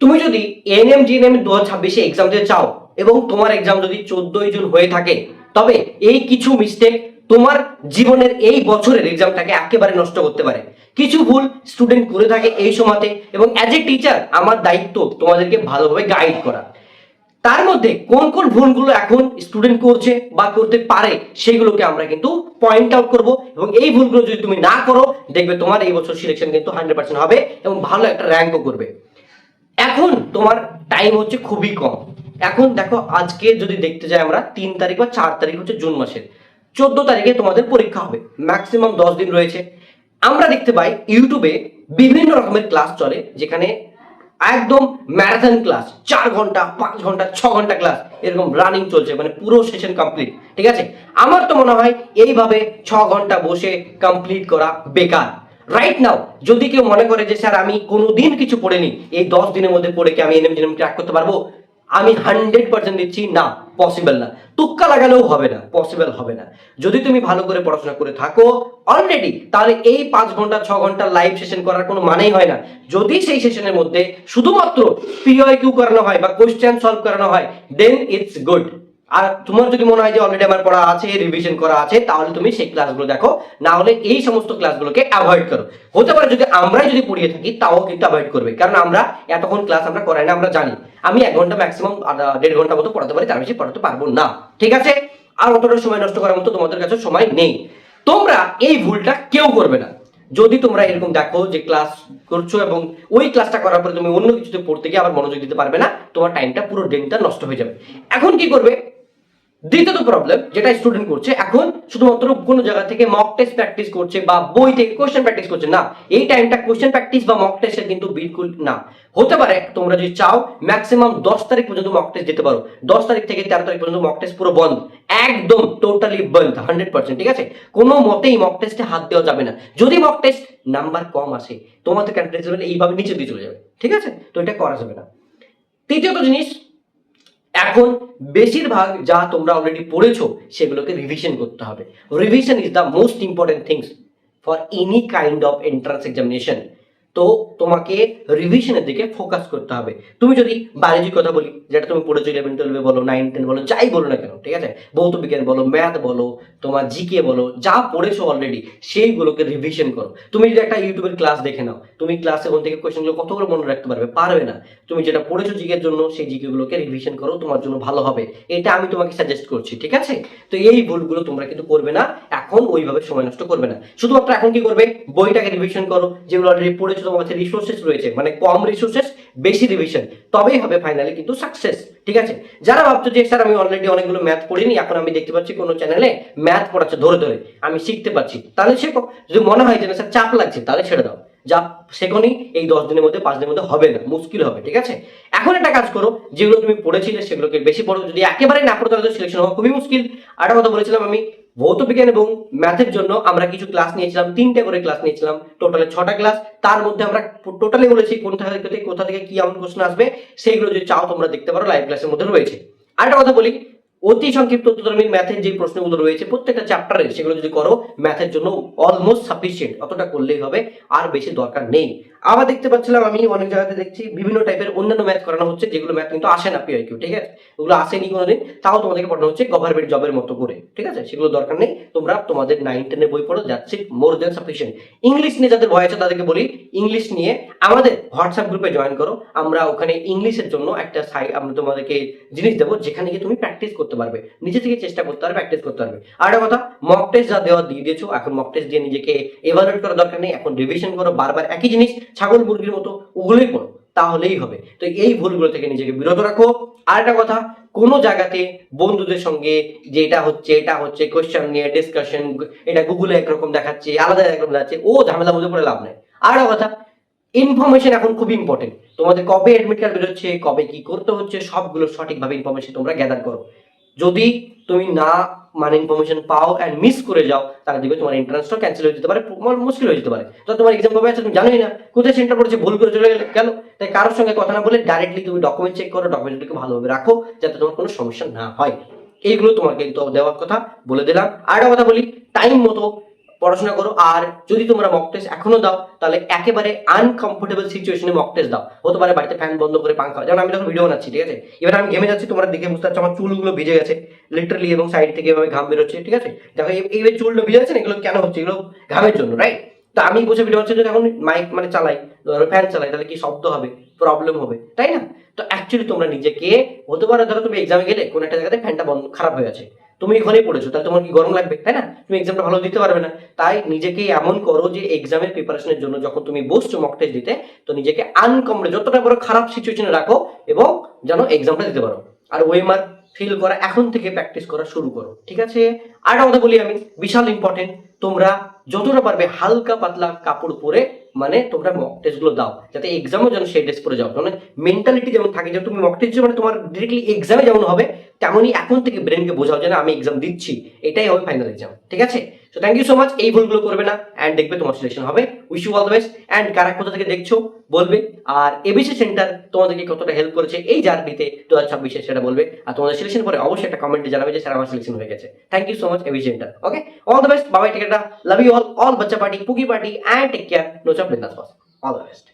তুমি যদি ANM GNM 2026 exam দিতে চাও এবং তোমার এক্সাম যদি 14 জুন হয়ে থাকে, তবে এই কিছু মিস্টেক তোমার জীবনের এই বছরের এক্সামটাকে একেবারে নষ্ট করতে পারে। কিছু ভুল স্টুডেন্ট করে থাকে এই সময়তে, এবং অ্যাজ এ টিচার আমার দায়িত্ব তোমাদেরকে ভালোভাবে গাইড করা। তার মধ্যে কোন কোন ভুলগুলো এখন স্টুডেন্ট করছে বা করতে পারে সেগুলোকে আমরা কিন্তু পয়েন্ট আউট করব, এবং এই ভুলগুলো যদি তুমি না করো, দেখবে তোমার এই বছর সিলেকশন কিন্তু 100% হবে এবং ভালো একটা র্যাঙ্কও করবে। এখন তোমার টাইম হচ্ছে খুবই কম। এখন দেখো, আজকে যদি দেখতে যাই আমরা 3 তারিখ বা 4 তারিখ হচ্ছে জুন মাসের, 14 তারিখে তোমাদের পরীক্ষা হবে, ম্যাক্সিমাম 10 দিন রয়েছে। আমরা দেখতে পাই ইউটিউবে বিভিন্ন রকমের ক্লাস চলে, যেখানে একদম ম্যারাথন ক্লাস, 4 ঘন্টা 5 ঘন্টা 6 ঘন্টা ক্লাস এরকম রানিং চলছে, মানে পুরো সেশন কমপ্লিট। ঠিক আছে, আমার তো মনে হয় এইভাবে 6 ঘন্টা বসে কমপ্লিট করা বেকার। রাইট নাও যদি কেউ মনে করে যে স্যার আমি কোনোদিন কিছু পড়িনি, এই 10 দিনের মধ্যে পড়ে কি আমি এনএম জিএনএম ক্র্যাক করতে পারবো, আমি 100% দিচ্ছি না, পসিবল না। তুক্কা লাগালেও হবে না, পসিবল হবে না। যদি তুমি ভালো করে পড়াশোনা করে থাকো অলরেডি, তাহলে এই 5 ঘন্টা 6 ঘন্টা লাইভ সেশন করার কোনো মানেই হয় না। যদি সেই সেশনের মধ্যে শুধুমাত্র পিওয়াইকিউ করানো হয় বা কোশ্চেন সলভ করানো হয়, দেন ইটস গুড। আর তোমার যদি মনে হয় যে অলরেডি আমার পড়া আছে, রিভিশন করা আছে, তাহলে তুমি সেই ক্লাসগুলো দেখো, না হলে এই সমস্ত ক্লাসগুলোকে অ্যাভয়েড করো। হতে পারে যদি আমরাই যদি পড়িয়ে থাকি, তাও কিন্তু অ্যাভয়েড করবে, কারণ আমরা এতক্ষণ ক্লাস আমরা করাই না, আমরা জানি। আমি 1 ঘন্টা ম্যাক্সিমাম 1.5 ঘন্টা মতো পড়াতে পারি, তার বেশি পড়াতে পারবো না। ঠিক আছে, আর অতটা সময় নষ্ট করার মতো তোমাদের কাছে সময় নেই। তোমরা এই ভুলটা কেউ করবে না। যদি তোমরা এরকম দেখো যে ক্লাস করছো এবং ওই ক্লাসটা করার পরে তুমি অন্য কিছুতে পড়তে গিয়ে আবার মনোযোগ দিতে পারবে না, তোমার টাইমটা পুরো দিনটা নষ্ট হয়ে যাবে। এখন কি করবে? দ্বিতীয়ত প্রবলেম যেটা স্টুডেন্ট করছে, এখন শুধুমাত্র কোনো জায়গা থেকে মক টেস্ট প্র্যাকটিস করছে বা বই থেকে কোশ্চেন প্র্যাকটিস করছে না। এই টাইমটা কোশ্চেন প্র্যাকটিস বা মক টেস্টের কিন্তু বিলকুল না। হতে পারে তোমরা যদি চাও ম্যাক্সিমাম 10 তারিখ পর্যন্ত মক টেস্ট দিতে পারো, 10 তারিখ থেকে 13 তারিখ পর্যন্ত মক টেস্ট পুরো বন্ধ, একদম টোটালি বন্ধ 100%। ঠিক আছে, কোনো মতেই মক টেস্টে হাত দেওয়া যাবে না। যদি মক টেস্ট নাম্বার কম আসে, তোমাদের কনফিডেন্স লেভেল এইভাবে নিচে দিয়ে চলে যাবে। ঠিক আছে, তো এটা করা যাবে না। তৃতীয়ত জিনিস, এখন বেশিরভাগ যা তোমরা অলরেডি পড়েছো সেগুলোকে রিভিশন করতে হবে। Revision is the most important things for any kind of entrance examination. তো তোমাকে রিভিশনের দিকে ফোকাস করতে হবে। তুমি যদি বায়োলজির কথা বলি, যেটা তুমি পড়েছো 11-12 বলো, 9-10 বলো, যাই বলো না কেন, ঠিক আছে, ভৌত বিজ্ঞান বলো, ম্যাথ বলো, তোমার জিকে বলো, যা পড়েছো অলরেডি সেইগুলোকে রিভিশন করো। তুমি যদি একটা ইউটিউবের ক্লাস দেখে নাও, তুমি ক্লাসে কোন থেকে কোয়েশ্চেনগুলো কতগুলো মনে রাখতে পারবে? পারবে না। তুমি যেটা পড়েছো জিকের জন্য, সেই জিকে গুলোকে রিভিশন করো, তোমার জন্য ভালো হবে। এটা আমি তোমাকে সাজেস্ট করছি। ঠিক আছে, তো এই ভুলগুলো তোমরা কিন্তু করবে না। এখন ওইভাবে সময় নষ্ট করবে না। শুধুমাত্র এখন কি করবে? বইটাকে রিভিশন করো, যেগুলো অলরেডি পড়েছো, তোমার কাছে রিসোর্সেস রয়েছে, মানে কম রিসোর্সেস বেশি রিভিশন, তবেই হবে ফাইনালি কিন্তু সাকসেস। ঠিক আছে, যারা ভাবছো যে স্যার আমি অলরেডি অনেকগুলো ম্যাথ পড়িনি, এখন আমি দেখতে পাচ্ছি কোনো চ্যানেলে ম্যাথ পড়াচ্ছে ধরে ধরে, আমি শিখতে পারছি, তাহলে শেখো। যদি মনে হয় যে না স্যার চাপ লাগছে, তাহলে ছেড়ে দাও, যা শেখনি এই 10 দিনের মধ্যে 5 দিনের মধ্যে হবে না, মুশকিল হবে। ঠিক আছে, এখন একটা কাজ করো, যেগুলো তুমি পড়েছিলে সেগুলোকে বেশি পড়ো। যদি একেবারে না পড়ো তাহলে সিলেকশন হওয়া খুবই মুশকিল। আর একটা কথা বলেছিলাম আমি, ভৌত বিজ্ঞান এবং ম্যাথের জন্য আমরা কিছু ক্লাস নিয়েছিলাম, 3টে করে ক্লাস নিয়েছিলাম, টোটালে 6টা ক্লাস। তার মধ্যে আমরা টোটালি বলেছি কোথা থেকে কি এমন প্রশ্ন আসবে, সেইগুলো যদি চাও তোমরা দেখতে পারো, লাইভ ক্লাসের মধ্যে রয়েছে। আর একটা কথা বলি, অতি সংক্ষিপ্ত উত্তরধর্মী ম্যাথের যে প্রশ্নগুলো রয়েছে প্রত্যেকটা চ্যাপ্টারে, সেগুলো যদি করো ম্যাথের জন্য অলমোস্ট সাফিসিয়েন্ট, অতটা করলেই হবে, আর বেশি দরকার নেই। আবার দেখতে পাচ্ছিলাম আমি অনেক জায়গাতে দেখছি বিভিন্ন টাইপের অন্যান্য ম্যাথ করানো হচ্ছে, যেগুলো ম্যাথ কিন্তু আসে না পিআইকিউ। ঠিক আছে, ওগুলো আসেনি কোনোদিন, তাও তোমাদেরকে পড়ানো হচ্ছে গভর্নমেন্ট জবের মতো করে। ঠিক আছে, সেগুলো দরকার নেই, তোমরা তোমাদের 9-10 বই পড়ো, যাচ্ছে মোর দেন সাফিসিয়েন্ট। ইংলিশ নিয়ে যাদের ভয় আছে তাদেরকে বলি, ইংলিশ নিয়ে আমাদের হোয়াটসঅ্যাপ গ্রুপে জয়েন করো। আমরা ওখানে ইংলিশের জন্য একটা সাইট, আমরা তোমাদেরকে জিনিস দেবো, যেখানে গিয়ে তুমি প্র্যাকটিস করতে পারবে, নিজে থেকে চেষ্টা করতে পারবে, প্র্যাকটিস করতে পারবে। আর একটা কথা, মক টেস্ট যা দেওয়া দিয়ে দিয়েছো, এখন মক টেস্ট দিয়ে নিজেকে এভালুয়েট করার দরকার নেই, এখন রিভিশন করো, বারবার একই জিনিস ছাগল মুরগির মতো ওগুলোই পড়ো, তাহলেই হবে। তো এই ভুলগুলো থেকে নিজেকে বিরত রাখো। আর একটা কথা, কোনো জায়গাতে বন্ধুদের সঙ্গে যে এটা হচ্ছে কোয়েশ্চেন নিয়ে ডিসকাশন, এটা গুগলে একরকম দেখাচ্ছে, আলাদা একরকম দেখাচ্ছে, ও ঝামেলা বুঝে পড়ে লাভ নেই। আর একটা কথা, ইনফরমেশন এখন খুব ইম্পর্টেন্ট। তোমাদের কবে অ্যাডমিট কার্ড বেরোচ্ছে, কবে কি করতে হচ্ছে, সবগুলো সঠিকভাবে ইনফরমেশন তোমরা গ্যাদার করো। যদি তুমি না মানে ইনফরমেশন পাও অ্যান্ড মিস করে যাও, তাহলে দেখবে তোমার এন্ট্রান্সটা ক্যান্সেল হয়ে যেতে পারে, মুশকিল হয়ে যেতে পারে। তো তোমার এক্সাম কবে আছে তুমি জানোই না, কোথায় সেন্টার পড়েছে, ভুল করে চলে গেল। তাই কারোর সঙ্গে কথা না বলে ডাইরেক্টলি তুমি ডকুমেন্ট চেক করো, ডকুমেন্টগুলোকে ভালোভাবে রাখো, যাতে তোমার কোনো সমস্যা না হয়। এইগুলো তোমাকে কিন্তু দেওয়ার কথা বলে দিলাম। আর একটা কথা বলি, টাইম মতো পড়াশোনা করো। আর যদি তোমরা মক টেস্ট এখনো দাও তাহলে একেবারে আনকমফোর্টেবল সিচুয়েশনে মক টেস্ট দাও। হতে পারে বাড়িতে ফ্যান বন্ধ করে পাঙ্খা, যেমন আমি যখন ভিডিও বানাচ্ছি, ঠিক আছে, এবার আমি ঘেমে যাচ্ছি, তোমরা দেখে বুঝতে পারছো আমার চুলগুলো ভিজে গেছে লিটারালি, এবং সাইড থেকে এভাবে ঘাম বেরোচ্ছে, ঠিক আছে। দেখো এইভাবে চুলগুলো ভিজে যাচ্ছে না, এগুলো কেন হচ্ছে? এগুলো ঘামের জন্য, রাইট? তো আমি বসে ভিডিও বানাচ্ছি, যখন মাইক মানে চালাই, ধরো ফ্যান চালাই, তাহলে কি শব্দ হবে, প্রবলেম হবে, তাই না? তো অ্যাকচুয়ালি তোমরা নিজেকে, হতে পারে ধরো তুমি এক্সামে গেলে কোন একটা জায়গাতে ফ্যানটা বন্ধ খারাপ হয়ে আছে, তুমি ওখানেই পড়েছো, তাহলে তোমার কি গরম লাগবে, তাই না? তুমি এক্সামটা ভালো দিতে পারবে না। তাই নিজেকে এমন করো যে এক্সামের প্রিপারেশনের জন্য যখন তুমি বসছো মক টেস্ট দিতে, তো নিজেকে আনকমফোর্টেবল, যতটা বড় খারাপ সিচুয়েশনে রাখো এবং যেন এক্সামটা দিতে পারো। আর ওয়েমার ফিল করা এখন থেকে প্র্যাকটিস করা শুরু করো, ঠিক আছে? আর একটা কথা বলি আমি, বিশাল ইম্পর্টেন্ট, তোমরা যতটা পারবে হালকা পাতলা কাপড় পরে মানে তোমরা মক টেস্ট গুলো দাও, যাতে এক্সামও যেন সেই ড্রেস পরে যাও। মানে মেন্টালিটি যেমন থাকে যে তুমি মক টেস্ট মানে তোমার ডিরেক্টলি এক্সামে যেমন হবে, তেমনই এখন থেকে ব্রেনকে বোঝাও যে না আমি এক্সাম দিচ্ছি, এটাই হবে ফাইনাল এক্সাম, ঠিক আছে? So thank you so much, এই ভুলগুলো করবে না অ্যান্ড দেখবে তোমার সিলেকশন হবে। Wish you all the best. And কারা কোথা থেকে দেখছো বলবে, আর এবিসি সেন্টার তোমাদেরকে কতটা হেল্প করেছে এই জার্নিতে 2026-এ সেটা বলবে। আর তোমাদের সিলেকশন পরে অবশ্যই একটা কমেন্টে জানাবে যে স্যার আমার সিলেকশন হয়ে গেছে। Thank you so much ABC centre. Okay, all the best, Babai টিকেটা, লাভ ইউ অল বাচ্চা party, pookie party, and take care, no চাপ, বিন্দাস বস, অল দ্য বেস্ট।